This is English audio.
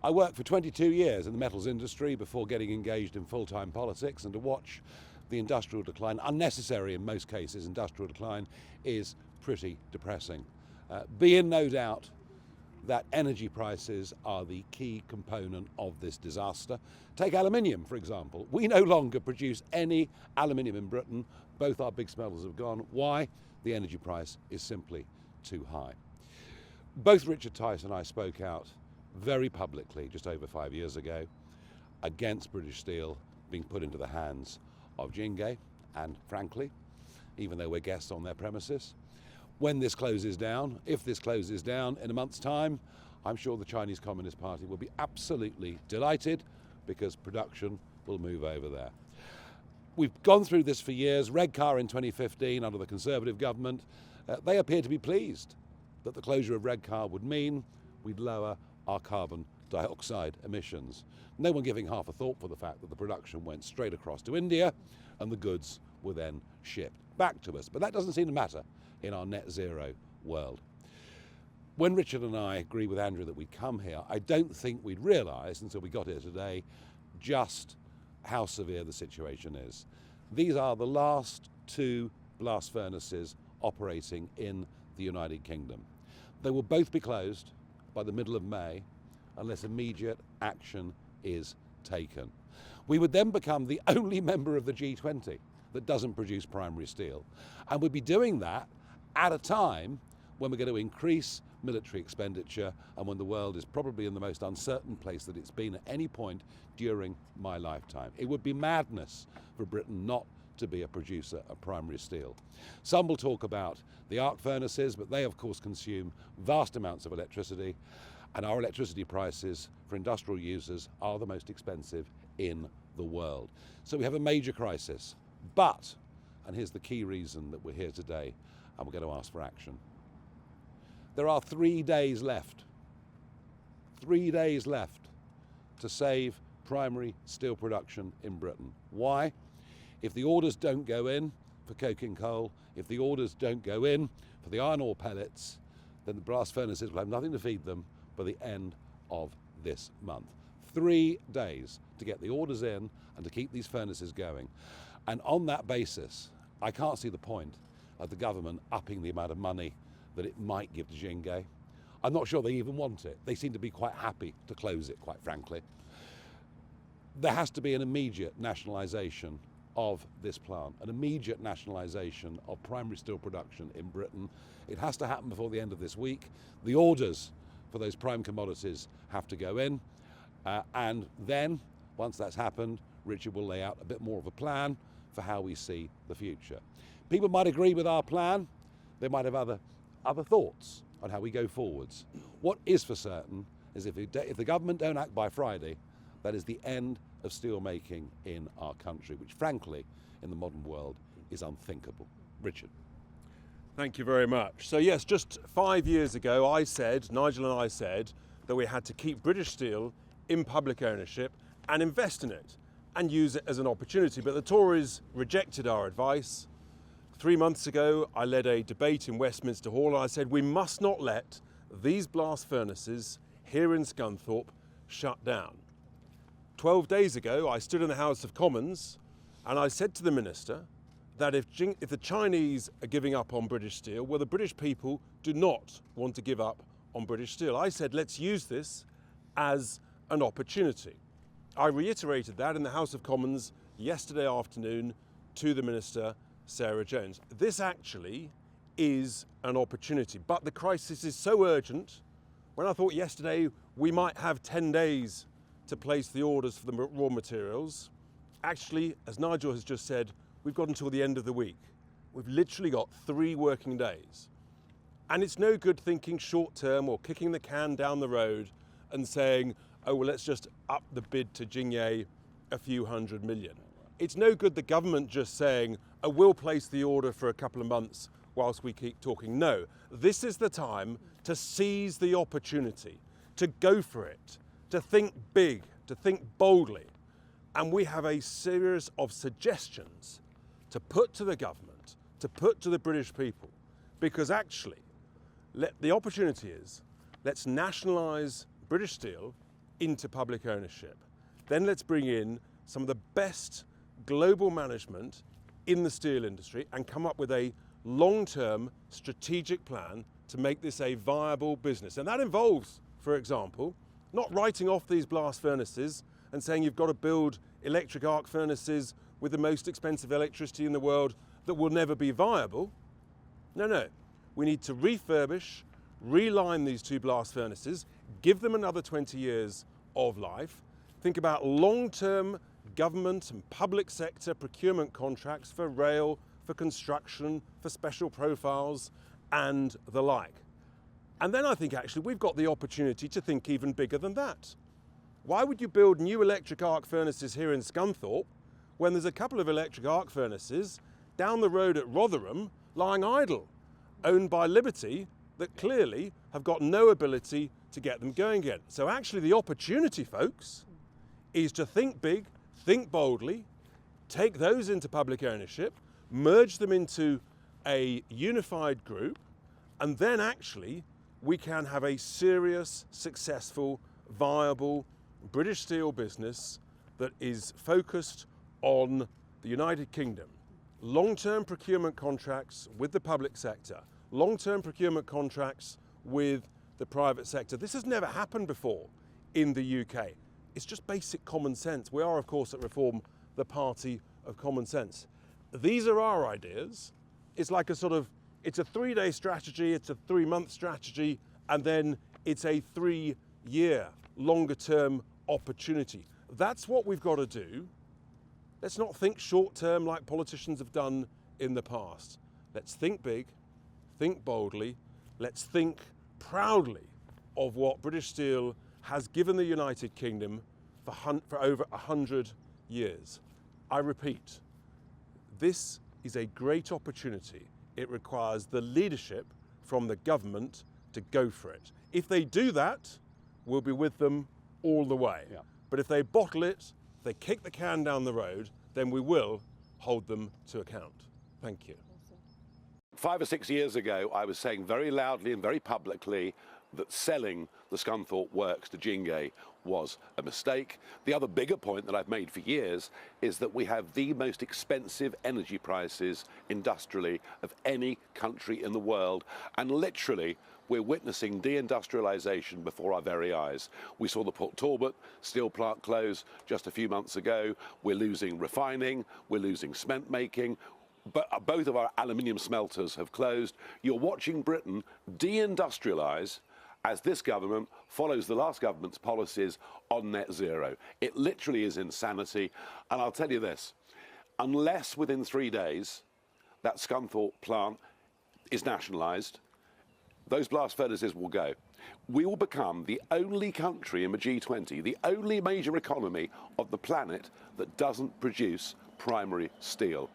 I worked for 22 years in the metals industry before getting engaged in full-time politics, and to watch the industrial decline, unnecessary in most cases, industrial decline, is pretty depressing. Be in no doubt that energy prices are the key component of this disaster. Take aluminium, for example. We no longer produce any aluminium in Britain. Both our big smelters have gone. Why? The energy price is simply too high. Both Richard Tice and I spoke out very publicly just over 5 years ago against British Steel being put into the hands of Jingye, and frankly, even though we're guests on their premises, when this closes down, if this closes down in a month's time, I'm sure the Chinese Communist Party will be absolutely delighted because production will move over there. We've gone through this for years. Redcar in 2015 under the Conservative government, they appeared to be pleased that the closure of Redcar would mean we'd lower our carbon dioxide emissions. No one giving half a thought for the fact that the production went straight across to India and the goods were then shipped back to us. But that doesn't seem to matter in our net zero world. When Richard and I agreed with Andrew that we'd come here, I don't think we'd realised until we got here today just how severe the situation is. These are the last 2 blast furnaces operating in the United Kingdom. They will both be closed by the middle of May unless immediate action is taken. We would then become the only member of the G20 that doesn't produce primary steel, and we'd be doing that at a time when we're going to increase military expenditure and when the world is probably in the most uncertain place that it's been at any point during my lifetime. It would be madness for Britain not to be a producer of primary steel. Some will talk about the arc furnaces, but they of course consume vast amounts of electricity, and our electricity prices for industrial users are the most expensive in the world. So we have a major crisis, but, and here's the key reason that we're here today, and we're going to ask for action. There are 3 days left. 3 days left to save primary steel production in Britain. Why? If the orders don't go in for coking coal, if the orders don't go in for the iron ore pellets, then the blast furnaces will have nothing to feed them by the end of this month. 3 days to get the orders in and to keep these furnaces going. And on that basis, I can't see the point of the government upping the amount of money that it might give to Jingye. I'm not sure they even want it. They seem to be quite happy to close it, quite frankly. There has to be an immediate nationalisation of this plant, an immediate nationalisation of primary steel production in Britain. It has to happen before the end of this week. The orders for those prime commodities have to go in, and then, once that's happened, Richard will lay out a bit more of a plan for how we see the future. People might agree with our plan. They might have other thoughts on how we go forwards. What is for certain is if the government don't act by Friday, that is the end of steel making in our country, which frankly, in the modern world, is unthinkable. Richard. Thank you very much. So yes, just 5 years ago, Nigel and I said, that we had to keep British Steel in public ownership and invest in it and use it as an opportunity. But the Tories rejected our advice. 3 months ago, I led a debate in Westminster Hall and I said we must not let these blast furnaces here in Scunthorpe shut down. 12 days ago, I stood in the House of Commons and I said to the Minister that if the Chinese are giving up on British Steel, well, the British people do not want to give up on British Steel. I said, let's use this as an opportunity. I reiterated that in the House of Commons yesterday afternoon to the Minister, Sarah Jones. This actually is an opportunity, but the crisis is so urgent. When I thought yesterday we might have 10 days to place the orders for the raw materials, actually, as Nigel has just said, we've got until the end of the week. We've literally got 3 working days. And it's no good thinking short term or kicking the can down the road and saying, oh, well, let's just up the bid to Jingye a few hundred million. It's no good the government just saying, oh, we'll place the order for a couple of months whilst we keep talking. No, this is the time to seize the opportunity, to go for it, to think big, to think boldly. And we have a series of suggestions to put to the government, to put to the British people, because actually, the opportunity is, let's nationalise British Steel into public ownership. Then let's bring in some of the best global management in the steel industry and come up with a long-term strategic plan to make this a viable business. And that involves, for example, not writing off these blast furnaces and saying you've got to build electric arc furnaces with the most expensive electricity in the world that will never be viable. No. We need to refurbish, reline these two blast furnaces, give them another 20 years of life, think about long-term government and public sector procurement contracts for rail, for construction, for special profiles, and the like. And then I think actually we've got the opportunity to think even bigger than that. Why would you build new electric arc furnaces here in Scunthorpe when there's a couple of electric arc furnaces down the road at Rotherham lying idle, owned by Liberty, that clearly have got no ability to get them going again? So actually the opportunity, folks, is to think big, think boldly, take those into public ownership, merge them into a unified group, and then actually we can have a serious, successful, viable British steel business that is focused on the United Kingdom. Long-term procurement contracts with the public sector, long-term procurement contracts with the private sector. This has never happened before in the UK. It's just basic common sense. We are, of course, at Reform, the party of common sense. These are our ideas. It's like it's a 3-day strategy, it's a 3-month strategy, and then it's a 3-year, longer-term opportunity. That's what we've got to do. Let's not think short-term like politicians have done in the past. Let's think big, think boldly. Let's think proudly of what British Steel has given the United Kingdom for over 100 years. I repeat, this is a great opportunity. It requires the leadership from the government to go for it. If they do that, we'll be with them all the way. Yeah. But if they bottle it, they kick the can down the road, then we will hold them to account. Thank you. 5 or 6 years ago, I was saying very loudly and very publicly that selling the Scunthorpe works to Jingay was a mistake. The other bigger point that I've made for years is that we have the most expensive energy prices industrially of any country in the world, and literally we're witnessing deindustrialization before our very eyes. We saw the Port Talbot steel plant close just a few months ago. We're losing refining, we're losing cement making, but both of our aluminium smelters have closed. You're watching Britain deindustrialize as this government follows the last government's policies on net zero. It literally is insanity. And I'll tell you this, unless within 3 days that Scunthorpe plant is nationalised, those blast furnaces will go. We will become the only country in the G20, the only major economy of the planet that doesn't produce primary steel.